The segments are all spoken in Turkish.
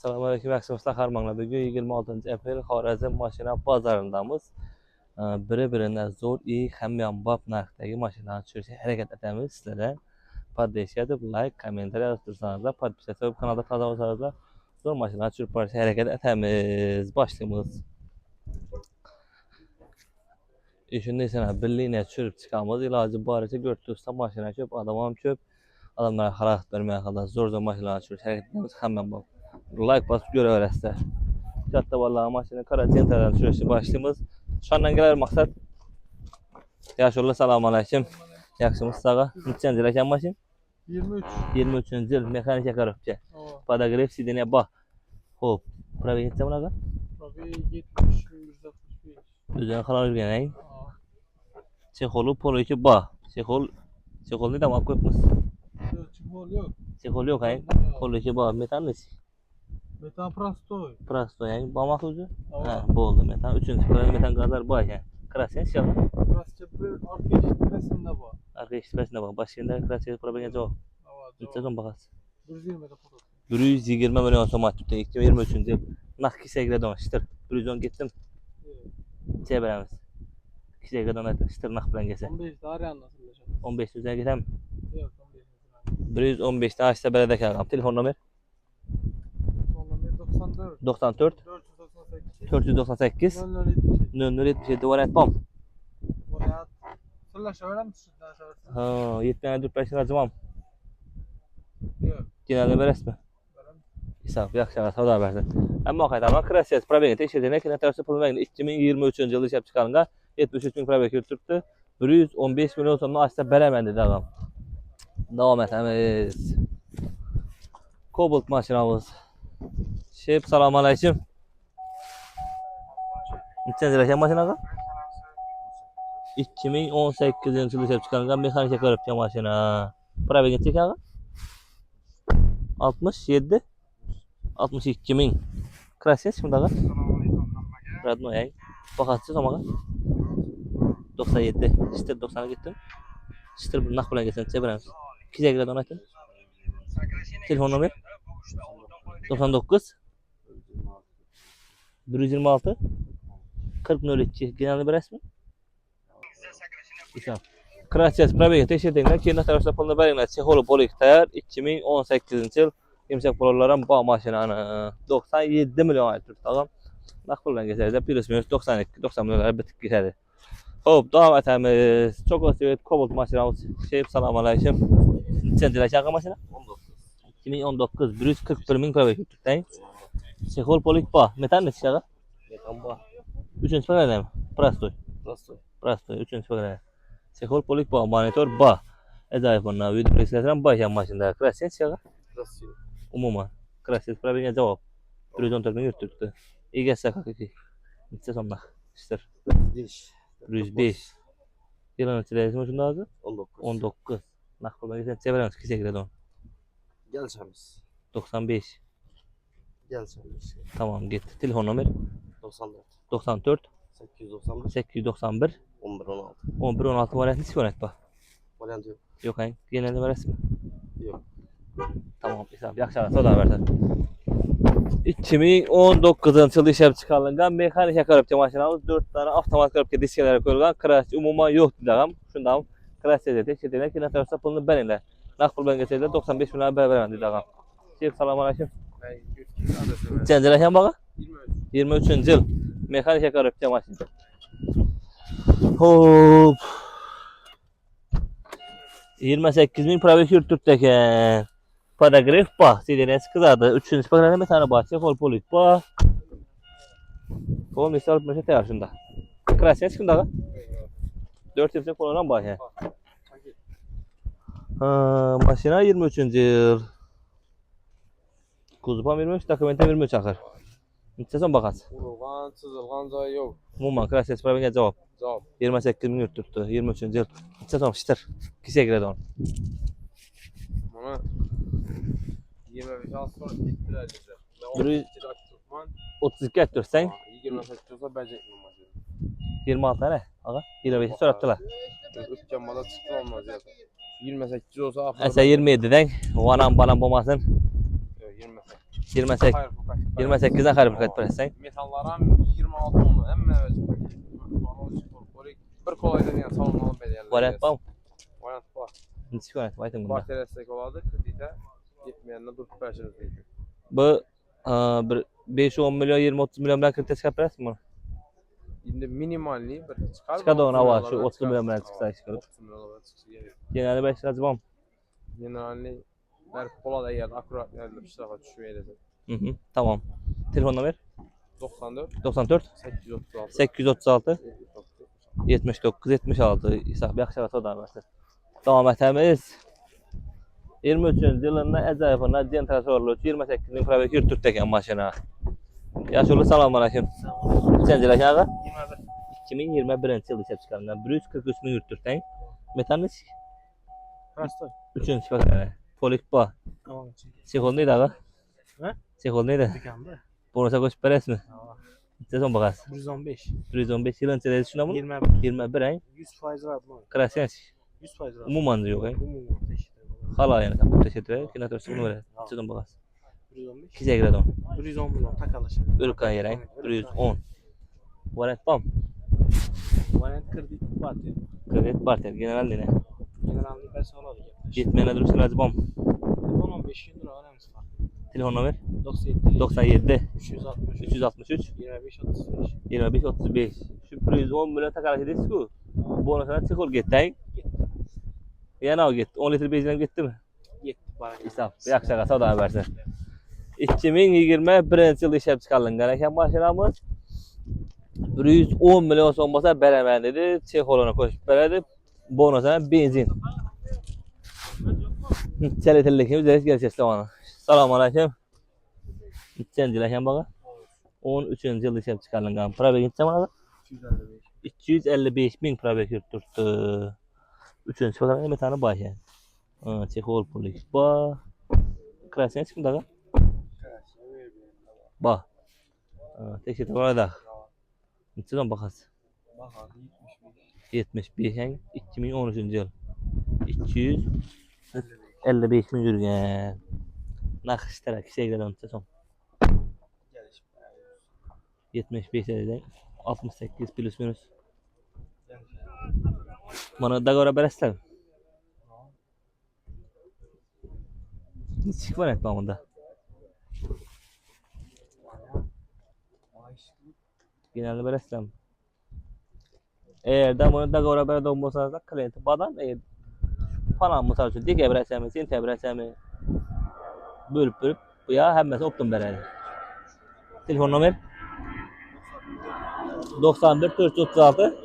Selamünaleyküm arkadaşlar, Harman'la bugün 26 aprel Xorazm maşina bazarındamız. Biri-birinden zor, iyi, hamyonbop narxdagi mashinalarni tushirishga harakat etamiz. Sizlarga podpishka, like, kommentariy yozdirsanizlar, podpishka qilib kanalda taze bo'lsanizlar, zo'r mashinalarni tushirib borishga harakat etamiz. Boshlaymiz. Shunday sana birliğine tushirib chiqamiz. Iloji boricha ko'rib mashina ko'p, odam ham ko'p. Adamlar xalaqit bermagan holda zo'r mashinalarni tushirishga harakat etamiz. Hamyonbop. Like basıp görebilirsiniz. Katta vallahi maşını Karacenter'den süreçli başlayımız. Şu andan gelir maksat. Yaşarlı selamünaleyküm. Yakışımız sağa. Nütçen zileken maşın? 23. 23. yıl mekanik yakarıpça. Padagraf sidine bak. Hop. Pravi geçse buna kadar? Pravi 70. 165. Düzen kalan ülkenin. Çekolu polo 2 bak. Çekol ne tamam koymuş. Çekol yok. Çekol yok hayır. Polo 2 bak. Metan nesi? Metan Prastoy. Prastoy yani. Bamak ucu. Ha, bu oldu metan. 3. sıfırda metan gazlar bu yani. Krasyen şey var. Prasça bir arka işitmesinde bu. Arka işitmesinde bak. Başında krasyen problemi yok. Lütfen bakasın. 120 de fotoğraf. 120 milyon somat tuttu. 2023 yıl. Nakki segre donuştur. 110 gittim. Çevremiz. Kisegre donatın. Ştır nak bilen gelse. 15 daha anlasın. 15 üzerine gitem. Yok 15. 115 daha işte belede kalkam. Telefon numara? Son numara 94. 94 498 0077 var etmem. Oraya sıraşa verir misin? Ha, 74 racımam. Yok. Genelde veres mi? Hesap yakışıklı sağda versin. Ama hakikaten krasiyas probegi teşhirine ki netersi pulmağın 2023 yılı işe çıkarınca 73 bin probegi yürüttü. 115 milyon sonuna açsa beremendi devam. Devam etemiz. Cobalt maşinamız. Şef selamünaleyküm. Neden zirken maşina? 2018 yılı işe çıkarınca mekanik yakarıpça maşina. Probegi çek ağa? 67 62 bin. Krasiyas şimdi ağa? Radno yani. Bakatsız ama 97. İşte 90'a gittim. İşte bu nakbulan geçen çeviremiz. 2'ye girer donatın. Telefon numara 99 126 4002 genel bir resmi. İsam. Krasiyas probegi teşhirden kendi tarafta pulunu verenler Çeholu Polikter 2018 yıl imsak pullarım bu maşinanı 97 milyon ayet tutağım. Nakbulan geçerdi. Plus 92 90 milyonlara bitik geçerdi. Hop devam etemiz. Çok hoşçakalın. Cobalt maşinamız. Selamünaleyküm. Çendiler şaka maşina? 2019 141 bin probegi tutayım. Çehol Polik ba. Metan ne şaka? Metan bu. 3. sıfırda mı? Prastoy. Prastoy 3. sıfırda. Çehol Polik ba. Monitor ba. Ezayip bunlar. Video presletten başlayan maşında. Krasiyas şaka? Krasiyas. Umuman. Krasiyas probegi cevap. 114 bin yürüttü. İyi geçse kakaki. Bitse sonuna. İşte. 105. Yılın içerisinde şunda azı? 19. Nakbol ben çeviremiz. Kise girer don. Geleceğimiz. 95. Geleceğimiz. Tamam git. Telefon numara? 94. 94. 891. 891. 1116. 1116 var etmiş yönet bak. Varyant yok. Yok hayır. Genelde var resmi. Yok. Tamam. İslam. Yakışar. Soda versen. 2019 yılı işe çıkarılgan mekanik yakarıpça maşinamız 4 tane avtomatik yakarıpça diskelere koyulgan krasi umuman yok didağım. Şundan krasi edildi. Çetenek yine tarafta pulunu benimle. Nakbul ben geçerler 95 milyon beraber didağım. Şef selamünaleyküm. Çendilerken baka? 23. yıl mekanik yakarıpça maşin. Hop. 28 bin probeki yürüttürtteken. Paragraf bah, sideniz kızardı. 3. sıfırda bir tane bahçe kol polit bah. Kol misal meşe teyar şunda. Krasiyas şunda da. 4 yüksek kullanan bahçe. Maşina 23. yıl. Kuzupam 23, dokumenta 23 akır. İçeson bakas. Urulgan, çizilgan joy yok. Umuman krasiyas probege cevap. 28 bin yürüttürttü. 23. yıl. İçeson şıtır. Kise giredi onu. Bana 25 az sonra gittiler bize. 32 ettirsen 28 olsa becek mi? 26 tane. Aga 25'i sorattılar. 3 cambada çıktı olmaz ya. 28 olsa Ese 27'den vanan banan bulmasın. 28. 28 Hayır, bu paket. 28'den xarib paket verəsən. Metallarım 26 onu ən əvvəl bir kolaydan yəni salonlalı belirlər. Variant var mı? Variant var. Neçə variant var aytın bunda? Batarya destek oladı, kreditə getməyəndən dur pəşəriz deyildi. Bu bir 5-10 milyon 20-30 milyon bilen kredi çıkar verəsən bunu. İndi minimalli bir çıxar. Çıkadı ona var şu 30 milyon bilen çıksa çıkarıb. 30 milyon olaraq çıxsa gəlir. Genelde 5 liracı var mı? Generalni hər polad əgər akurat yerdə bir sırağa düşüb edəcək. Tamam. Telefonunu ver. 94 94 836 836 79 76 İsa bir akşam da versin. Devam etemiz. 23. yılında əcayibına Gentra sorulu 28 bin probek yürütürtdəken maşına. Yaşılı salam aleyküm. Səncələr ağa? 2021-ci yılda işləb çıxarılan 143 bin yürütürtdən. Metan neçik? Kaçtı? 3-cü sifət. Polik ba. Tamam. Sexol neydi ağa? He? Sexol neydi? Dükkanda. Bonusa koşup verəs mi? Tamam. Sezon baxas. 115. 115 yılın içində düşünə bunu? 21. 21 ay. 100% rahat mı? Krasiyanç. 100% rahat. Umuman yok ay. Umum teşekkür ederim. Hala yani sen teşekkür ederim. Kina törsi bunu verəs. Sezon baxas. 115. Kişiyə girəd onu. 110 milyon takalışı. Ürkan yerəy. 110. Variant bam. Variant kredi var diyor. Kredit barter. General nene. Generalni personel alacak. Gitmeyene duruşu lazım bam. 10-15 yıl lira aramız var. Telefonu ver. 97. 97 363. 363 25 35. 25 35. Şu 110 milyon takarak edesiz ku. Bonusuna çıkol gitti. Yana o gitti. 10 litre benzin gitti mi? Yetti bana. İsaf. Bir akşam sağdan versin. 2021 yılda işlep çıkarılan gereken maşinamız 110 milyon son basa beraber dedi. Çekolona koşup verdi. Bonusuna benzin. Çeletellikimiz deriz gerçekten bana. Selamun aleyküm. Gideceğim bana. 13. yılda işlep çıkarılan probek gideceğim bana. 255 bin probek yürüttürdü. 3. sıfadan bir tane baş yani. Çekol polis. Ba. Krasiyen çıkım daga. Ba. Teşekkür ederim. Gideceğim bakas. 75 yani 2013. yıl. 255 bin yürüyen. Nakış tarak şeylerden tutacağım. 75 dereden 68 plus minus. Bana da göre beresler. Hiç çıkma etmem onda. Genelde beresler. Eğer de bunu da göre bere dolmasanız da klienti badan falan mı sarı dik ebresemi, sin ebresemi bölüp bu ya hemmesi optum bereli. Telefon numara 94 436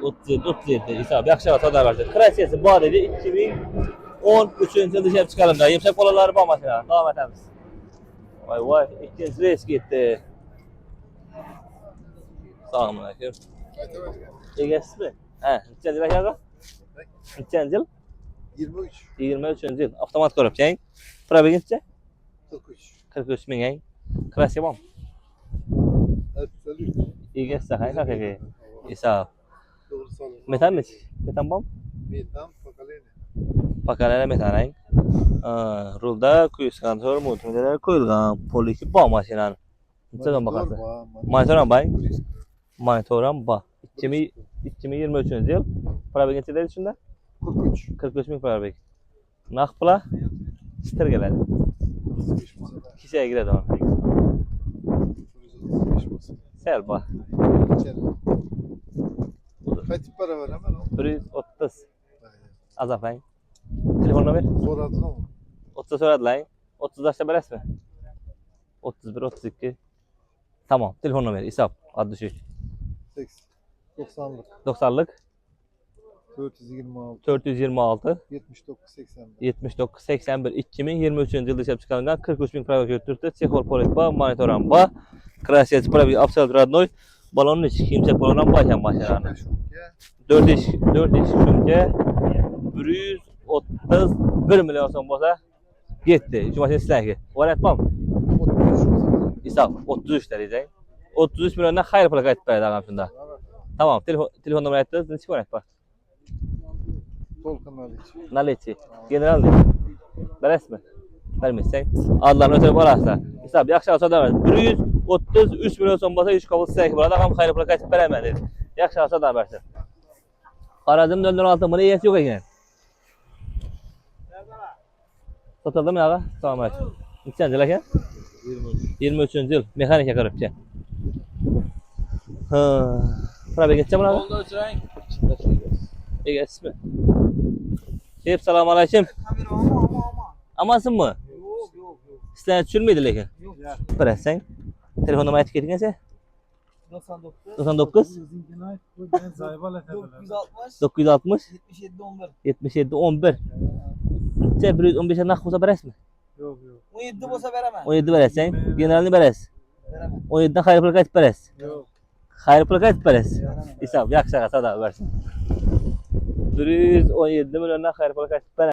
37 37 İsa bir akşam atada verdi. Krasiyesi bu adedi 2013 yılında dışarı çıkarıldı. Yemşek kolaları bu mesela. Devam edemiz. Vay vay. İkinci reis gitti. Selamun aleyküm. İyi geçti mi? He. Neçenci yıl yaza? Neçenci yıl? 23 23. yıl. Avtomat korup yayın. Probek neçe? 43 43 bin yayın. Krasiye var mı? Absolut. İyi geçti. Hayır hakiki. İsa. Doğru sanırım. Metan neçe? Metan var mı? Metan pakalene. Pakalene metanayın. Rulda kuyus kontrol multimetre koyulgan poliki bağ maşinan. Neçeden bakası? Monitoran bay. Monitoran ba. 2023 yıl. Probek neçe dedi şunda? 43. 43 bin probek. Nakpla çıtır geledi. Kişiye giredi ona. Sel ba. Kaç para var hemen o? 130. Azafayın. Telefonunu ver. Soradın ama. 30 soradı lan. 30 yaşta beres mi? 31, 32. Tamam. Telefonunu ver. İsap. Adı şey. 90'lık. 90'lık. 426. 426. 79 81. 79 81 2023 yılında işlep çıkarılan 43 bin pravak yürütürtü. Çekol polisba, monitoran ba. Krasiyeti pravi absolut radnoy. Balonun içi kimse balondan başlayan başlayan. 4 iş şunca 131 milyon son bolsa gitti. Şu maşın silahı. Var etmem. İsaf 33 derece. 33 milyondan hayır pula kayıt verdi ağam şunda. Tamam. Telefon numarayı ettiniz. Ne çıkıyor etmem. Tolkan Aliç. Naleçi. General ne? Beres mi? Vermezsen adlarını ötürüp ararsa. Hesap yaxşı alsa da versin. 133 milyon son basa 3 kabul sizə ki, burada adam xeyri pula kaçıp verəmədi. Yaxşı alsa da versin. Aradım döndür altı, buna iyisi yok eken. Satıldı mı ağa? Tamam evet. Neçənci yıl eken? 23. yıl. Mekanik yakarıpçı. Bura geçeceğim buna. Oldu Hüseyin. Eges mi? Hep selamun aleyküm. Amasın mı? Yok yok. İsteyen sürmeydi lekin. Yok. Bıraksan. Telefon numarayı etiketin neyse? 99. 99 960 960 77 11. 77 11. Sen 115 nak olsa beres mi? Yok yok. 17 olsa veremem. 17 beres sen. Generalini beres. Veremem. 17'den hayır pul kaç beres? Yok. Hayır pul kaç beres? İsab yaksa da versin. 117 milyondan hayır pul kaç beres?